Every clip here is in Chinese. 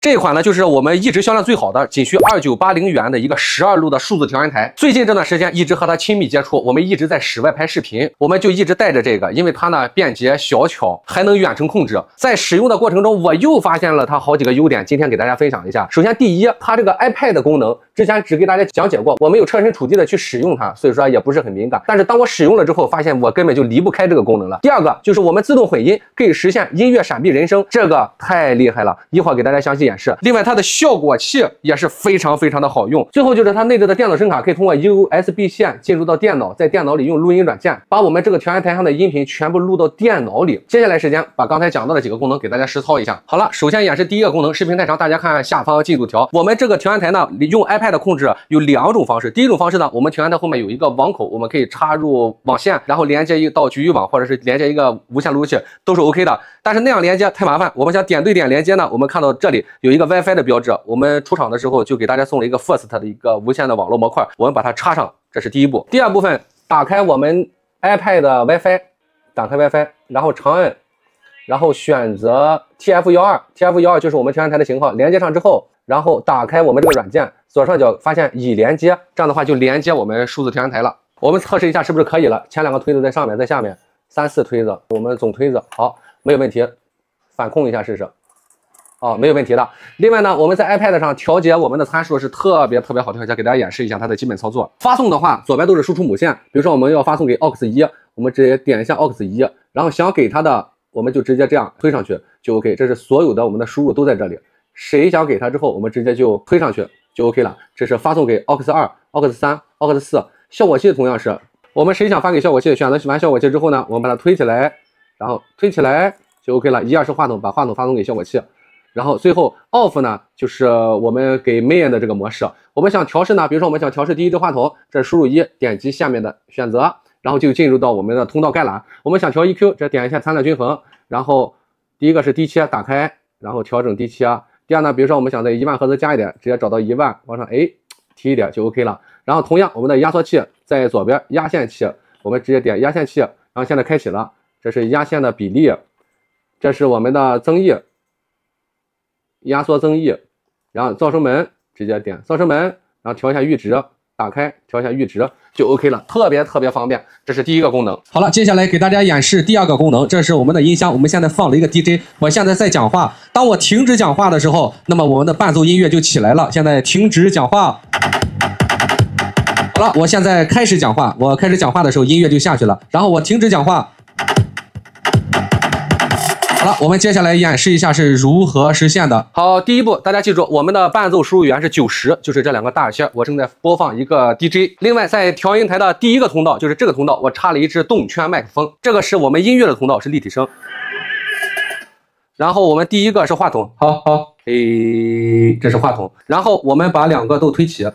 这款呢，就是我们一直销量最好的，仅需2980元的一个12路的数字调音台。最近这段时间一直和它亲密接触，我们一直在室外拍视频，我们就一直带着这个，因为它呢便捷小巧，还能远程控制。在使用的过程中，我又发现了它好几个优点，今天给大家分享一下。首先，第一，它这个 iPad 的功能，之前只给大家讲解过，我没有设身处地的去使用它，所以说也不是很敏感。但是当我使用了之后，发现我根本就离不开这个功能了。第二个就是我们自动混音，可以实现音乐闪避人声，这个太厉害了，一会儿给大家详细演示。另外，它的效果器也是非常的好用。最后就是它内置的电脑声卡可以通过 USB 线进入到电脑，在电脑里用录音软件把我们这个调音台上的音频全部录到电脑里。接下来时间把刚才讲到的几个功能给大家实操一下。好了，首先演示第一个功能，视频太长，大家看下方进度条。我们这个调音台呢，用 iPad 控制有2种方式。第一种方式呢，我们调音台后面有一个网口，我们可以插入网线，然后连接一到局域网，或者是连接一个无线路由器，都是 OK 的。但是那样连接太麻烦，我们想点对点连接呢，我们看到这里有一个 WiFi 的标志，我们出厂的时候就给大家送了一个 First 的一个无线的网络模块，我们把它插上，这是第一步。第二部分，打开我们 iPad 的 WiFi， 打开 WiFi， 然后长按，然后选择 TF12，TF12 就是我们调音台的型号，连接上之后，然后打开我们这个软件，左上角发现已连接，这样的话就连接我们数字调音台了。我们测试一下是不是可以了，前2个推子在上面，在下面3、4推子，我们总推子好，没有问题，反控一下试试。没有问题的。另外呢，我们在 iPad 上调节我们的参数是特别好调节，给大家演示一下它的基本操作。发送的话，左边都是输出母线，比如说我们要发送给 AUX1，我们直接点一下 AUX1，然后想给它的，我们就直接这样推上去就 OK。这是所有的我们的输入都在这里，谁想给它之后，我们直接就推上去就 OK 了。这是发送给 AUX2、AUX3、AUX4，效果器同样是，我们谁想发给效果器，选择完效果器之后呢，我们把它推起来，然后推起来就 OK 了。一样是话筒，把话筒发送给效果器。然后最后 off 呢，就是我们给 main 的这个模式。我们想调试呢，比如说我们想调试第一支话筒，这输入1，点击下面的选择，然后就进入到我们的通道概览。我们想调 EQ， 这点一下参量均衡，然后第一个是低切，打开，然后调整低切。第二呢，比如说我们想在1万赫兹加一点，直接找到1万，往上提一点就 OK 了。然后同样我们的压缩器在左边，压线器，我们直接点压线器，然后现在开启了，这是压线的比例，这是我们的增益。压缩增益，然后噪声门直接点噪声门，然后调一下阈值，打开调一下阈值就 OK 了，特别方便。这是第一个功能。好了，接下来给大家演示第2个功能，这是我们的音箱。我们现在放了一个 DJ， 我现在在讲话，当我停止讲话的时候，那么我们的伴奏音乐就起来了。现在停止讲话。好了，我现在开始讲话，我开始讲话的时候音乐就下去了，然后我停止讲话。好了，我们接下来演示一下是如何实现的。好，第一步，大家记住，我们的伴奏输入源是90，就是这2个大圈。我正在播放一个 DJ。另外，在调音台的第1个通道，就是这个通道，我插了一支动圈麦克风，这个是我们音乐的通道，是立体声。然后我们第1个是话筒，好，这是话筒。然后我们把2个都推起。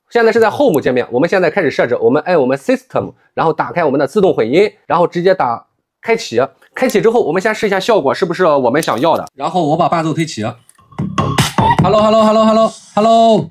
现在是在 Home 界面，我们现在开始设置，我们按我们 System， 然后打开我们的自动混音，然后直接打开启。开启之后，我们先试一下效果是不是我们想要的。然后我把伴奏推起。Hello，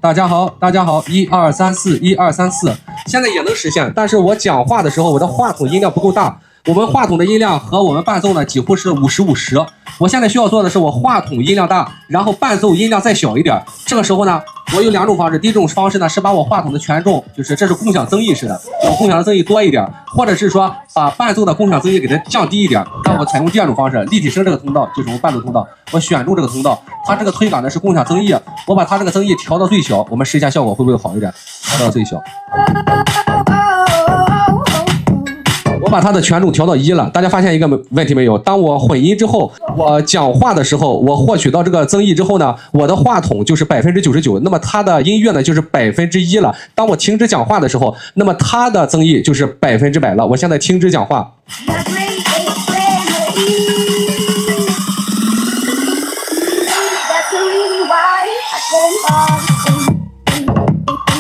大家好，1、2、3、4，1、2、3、4，现在也能实现，但是我讲话的时候，我的话筒音量不够大。我们话筒的音量和我们伴奏呢几乎是50-50。我现在需要做的是我话筒音量大，然后伴奏音量再小一点。这个时候呢，我有2种方式。第一种方式呢是把我话筒的权重，就是这是共享增益式的，我共享的增益多一点，或者是说把伴奏的共享增益给它降低一点。那我采用第2种方式，立体声这个通道就是我们伴奏通道，我选中这个通道，它这个推杆呢是共享增益，我把它这个增益调到最小，我们试一下效果会不会好一点。调到最小。我把它的权重调到1了，大家发现一个问题没有？当我混音之后，我讲话的时候，我获取到这个增益之后呢，我的话筒就是99%，那么它的音乐呢就是1%了。当我停止讲话的时候，那么它的增益就是100%了。我现在停止讲话。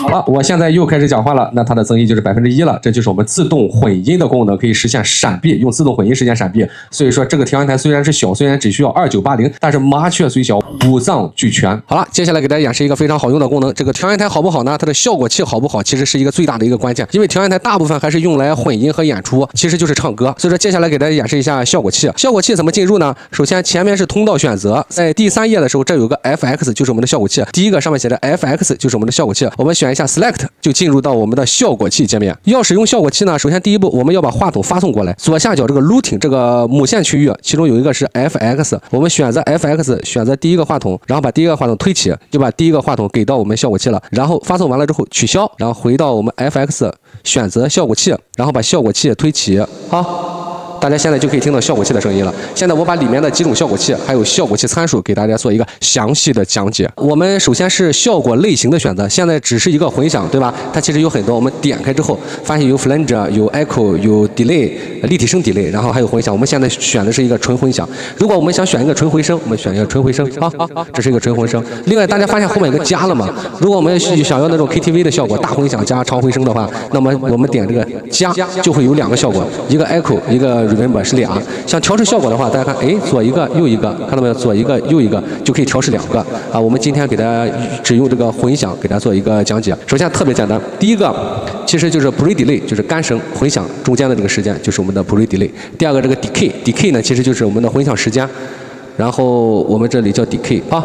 好了，我现在又开始讲话了，那它的增益就是1%了，这就是我们自动混音的功能，可以实现闪避，用自动混音实现闪避。所以说这个调音台虽然是小，虽然只需要2980，但是麻雀虽小，五脏俱全。好了，接下来给大家演示一个非常好用的功能。这个调音台好不好呢？它的效果器好不好，其实是一个最大的一个关键。因为调音台大部分还是用来混音和演出，其实就是唱歌。所以说接下来给大家演示一下效果器。效果器怎么进入呢？首先前面是通道选择，在第3页的时候，这有个 FX， 就是我们的效果器。第一个上面写的 FX 就是我们的效果器。我们选一下 Select， 就进入到我们的效果器界面。要使用效果器呢，首先第一步我们要把话筒发送过来。左下角这个 Routing 这个母线区域，其中有一个是 FX， 我们选择 FX， 选择第一个话筒，然后把第一个话筒推起，就把第一个话筒给到我们效果器了。然后发送完了之后取消，然后回到我们 FX， 选择效果器，然后把效果器推起。好。大家现在就可以听到效果器的声音了。现在我把里面的几种效果器还有效果器参数给大家做一个详细的讲解。我们首先是效果类型的选择，现在只是一个混响，对吧？它其实有很多，我们点开之后发现有 flange、有 echo、有 delay、立体声 delay， 然后还有混响。我们现在选的是一个纯混响。如果我们想选一个纯回声，我们选一个纯回声。好，这是一个纯回声。另外，大家发现后面有个加了吗？如果我们想要那种 KTV 的效果，大混响加长回声的话，那么我们点这个加就会有2个效果，一个 echo， 一个 Remember 是俩。想调试效果的话，大家看，哎，左一个右一个，看到没有？左一个右一个就可以调试2个啊。我们今天给大家只用这个混响给大家做一个讲解。首先特别简单，第一个其实就是 pre delay， 就是干声混响中间的这个时间就是我们的 pre delay。第二个这个 decay 呢，其实就是我们的混响时间，然后我们这里叫 decay 啊。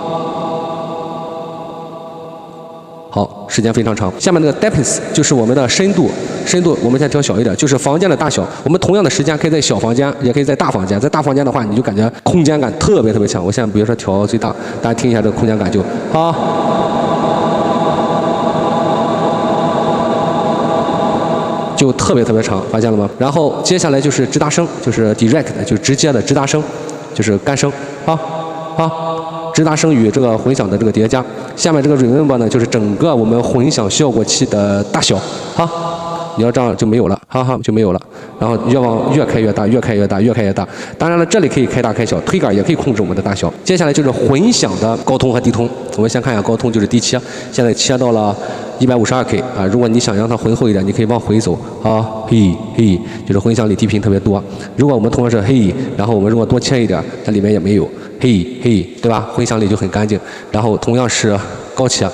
好，时间非常长。下面那个 depth 就是我们的深度，我们先调小一点，就是房间的大小。我们同样的时间可以在小房间，也可以在大房间。在大房间的话，你就感觉空间感特别强。我现在比如说调最大，大家听一下这个空间感就好。就特别长，发现了吗？然后接下来就是直达声，就是 direct， 就是直接的直达声，就是干声。好，直达声与这个混响的这个叠加。下面这个 remember 呢，就是整个我们混响效果器的大小。好，你要这样就没有了，就没有了。然后越开越大，越开越大。当然了，这里可以开大开小，推杆也可以控制我们的大小。接下来就是混响的高通和低通。我们先看一下高通，就是低切，现在切到了152K 啊。如果你想让它浑厚一点，你可以往回走啊，嘿，就是混响里低频特别多。如果我们同样是嘿，然后我们如果多切一点，它里面也没有嘿，对吧？混响里就很干净。然后同样是高切，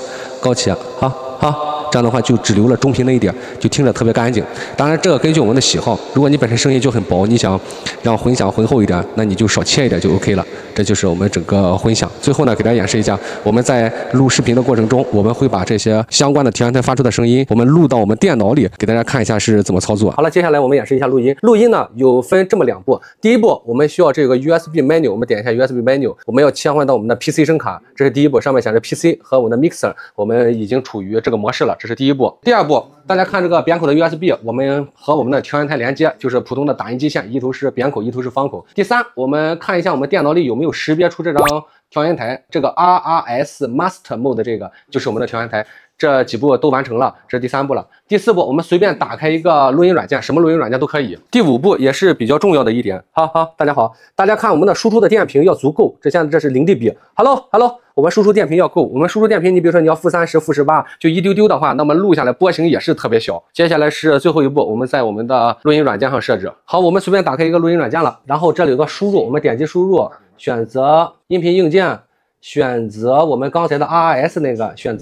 好，这样的话就只留了中频那一点，就听着特别干净。当然，这个根据我们的喜好，如果你本身声音就很薄，你想让混响浑厚一点，那你就少切一点就 OK 了。这就是我们整个混响。最后呢，给大家演示一下，我们在录视频的过程中，我们会把这些相关的调音台发出的声音，我们录到我们电脑里，给大家看一下是怎么操作。好了，接下来我们演示一下录音。录音呢有分这么2步，第一步我们需要这个 USB menu， 我们点一下 USB menu， 我们要切换到我们的 PC 声卡，这是第一步，上面显示 PC 和我们的 mixer， 我们已经处于这个模式了，这是第一步。第二步，大家看这个扁口的 USB， 我们和我们的调音台连接，就是普通的打印机线，一头是扁口，一头是方口。第三，我们看一下我们电脑里有没有识别出这张调音台，这个 RRS Master Mode 这个就是我们的调音台。这几步都完成了，这是第3步了。第4步，我们随便打开一个录音软件，什么录音软件都可以。第5步也是比较重要的一点。好，大家好，大家看我们的输出的电平要足够，现在这是0 dB。Hello， 我们输出电平要够。我们输出电平，你比如说你要-30、-18，就一丢丢的话，那么录下来波形也是特别小。接下来是最后一步，我们在我们的录音软件上设置。好，我们随便打开一个录音软件了，然后这里有个输入，我们点击输入，选择音频硬件，选择我们刚才的 RRS 那个，选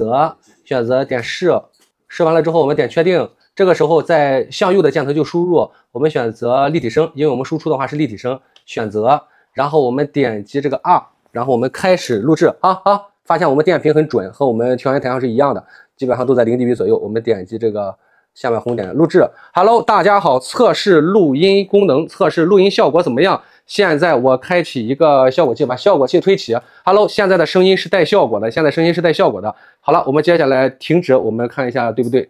择点试完了之后，我们点确定。这个时候在向右的箭头就输入，我们选择立体声，因为我们输出的话是立体声，选择，然后我们点击这个 R， 然后我们开始录制。发现我们电平很准，和我们调音台上是一样的，基本上都在0 dB 左右。我们点击这个下面红点录制。Hello， 大家好，测试录音功能，测试录音效果怎么样？现在我开启一个效果器，把效果器推起。Hello， 现在的声音是带效果的，好了，我们接下来停止，我们看一下对不对？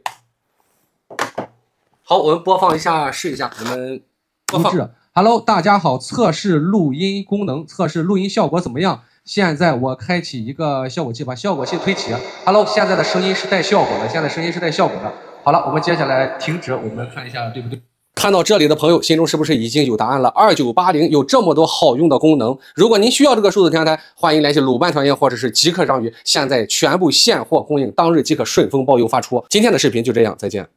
好，我们播放一下，试一下，我们播放。Hello， 大家好，测试录音功能，测试录音效果怎么样？现在我开启一个效果器，把效果器推起。Hello， 现在的声音是带效果的，好了，我们接下来停止，我们看一下对不对？看到这里的朋友，心中是不是已经有答案了？2980有这么多好用的功能，如果您需要这个数字调音台，欢迎联系鲁班调音或者是极客章鱼，现在全部现货供应，当日即可顺丰包邮发出。今天的视频就这样，再见。